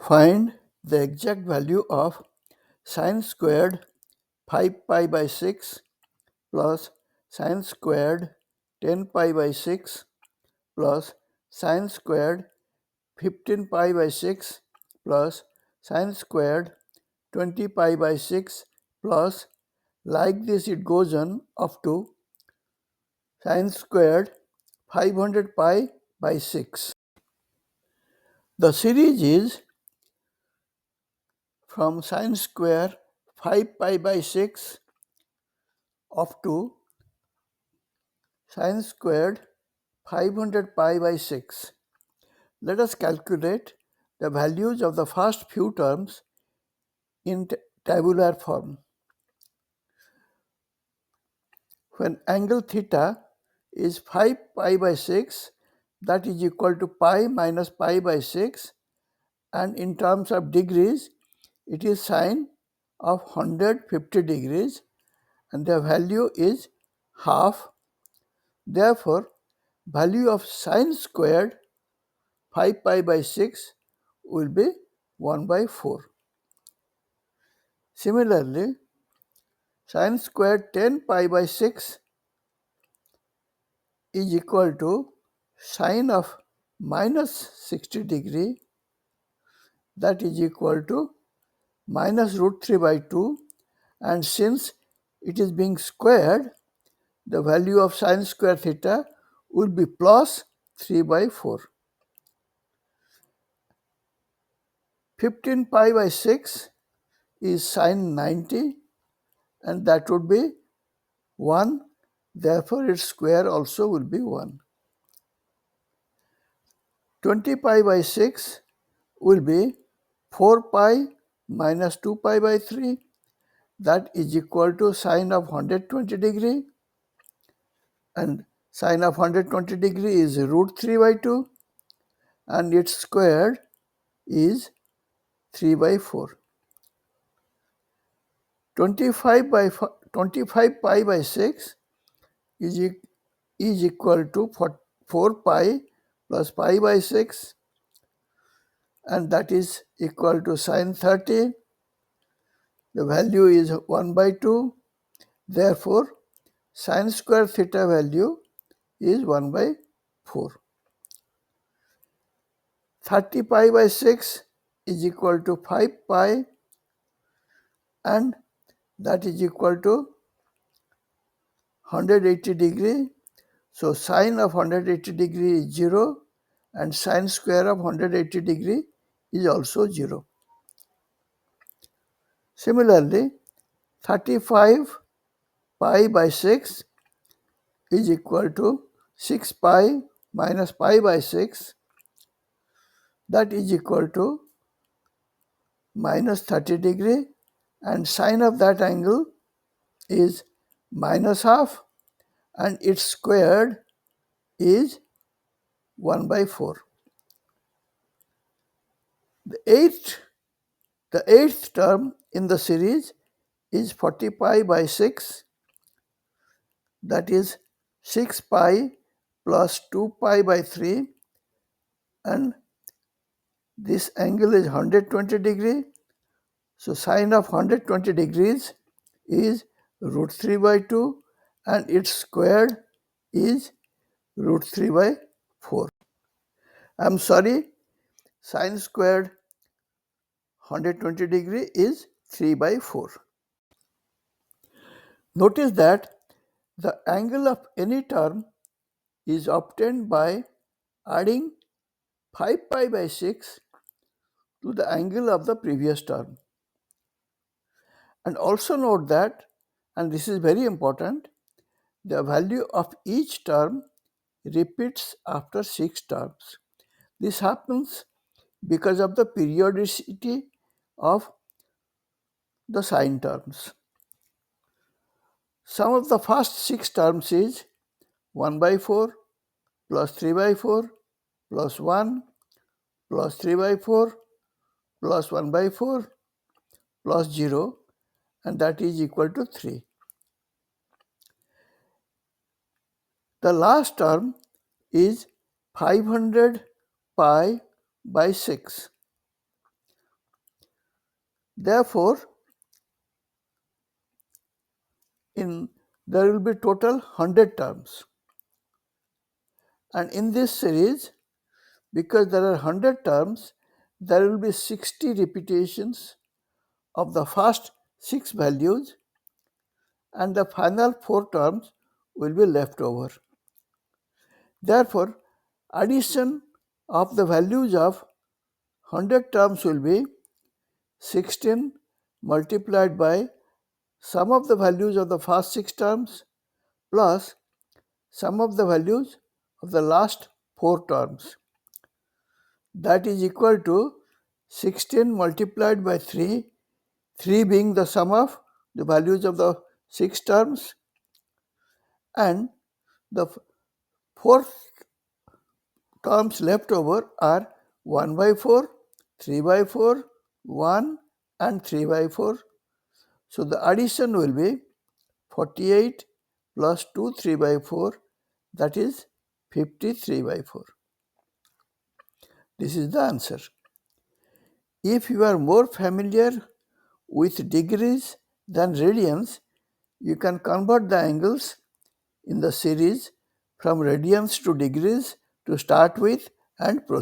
Find the exact value of sine squared 5 pi by 6 plus sine squared 10 pi by 6 plus sine squared 15 pi by 6 plus sine squared 20 pi by 6 plus, like this it goes on up to sine squared 500 pi by 6. The series is from sine square 5 pi by 6 up to sine squared 500 pi by 6. Let us calculate the values of the first few terms in tabular form. When angle theta is 5 pi by 6, that is equal to pi minus pi by 6, and in terms of degrees, it is sine of 150 degrees, and the value is half. Therefore, value of sine squared 5 pi by 6 will be 1 by 4. Similarly, sine squared 10 pi by 6 is equal to sine of minus 60 degree, that is equal to minus root 3 by 2, and since it is being squared, the value of sine square theta will be plus 3 by 4. 15 pi by 6 is sine 90, and that would be 1. Therefore, its square also will be 1. 20 pi by 6 will be 4 pi minus 2 pi by 3, that is equal to sine of 120 degree, and sine of 120 degree is root 3 by 2, and its squared is 3 by 4. 25 pi by 6 is equal to 4 pi plus pi by 6, and that is equal to sine 30. The value is 1 by 2. Therefore, sine square theta value is 1 by 4. 30 pi by 6 is equal to 5 pi, and that is equal to 180 degree. So sine of 180 degree is 0, and sine square of 180 degree is also 0. Similarly, 35 pi by 6 is equal to 6 pi minus pi by 6, that is equal to minus 30 degree, and sine of that angle is minus half, and its squared is 1 by 4. The eighth term in the series is 40 pi by 6, that is 6 pi plus 2 pi by 3, and this angle is 120 degree. So sine of 120 degrees is root 3 by 2, and its squared is root 3 by 4. I am sorry, sine squared 120 degree is 3 by 4. Notice that the angle of any term is obtained by adding 5 pi by 6 to the angle of the previous term. And also note that, and this is very important, the value of each term repeats after 6 terms. This happens because of the periodicity of the sine terms. Sum of the first 6 terms is 1 by 4 plus 3 by 4 plus 1 plus 3 by 4 plus 1 by 4 plus 0, and that is equal to 3. The last term is 500 pi by 6. Therefore, there will be total 100 terms. And in this series, because there are 100 terms, there will be 60 repetitions of the first 6 values, and the final 4 terms will be left over. Therefore, addition of the values of 100 terms will be 16 multiplied by sum of the values of the first 6 terms plus sum of the values of the last 4 terms. That is equal to 16 multiplied by 3, 3 being the sum of the values of the 6 terms, and the 4 terms left over are 1 by 4, 3 by 4, 1 and 3 by 4. So the addition will be 48 plus 2 3 by 4, that is 53 by 4. This is the answer. If you are more familiar with degrees than radians, you can convert the angles in the series from radians to degrees to start with and proceed.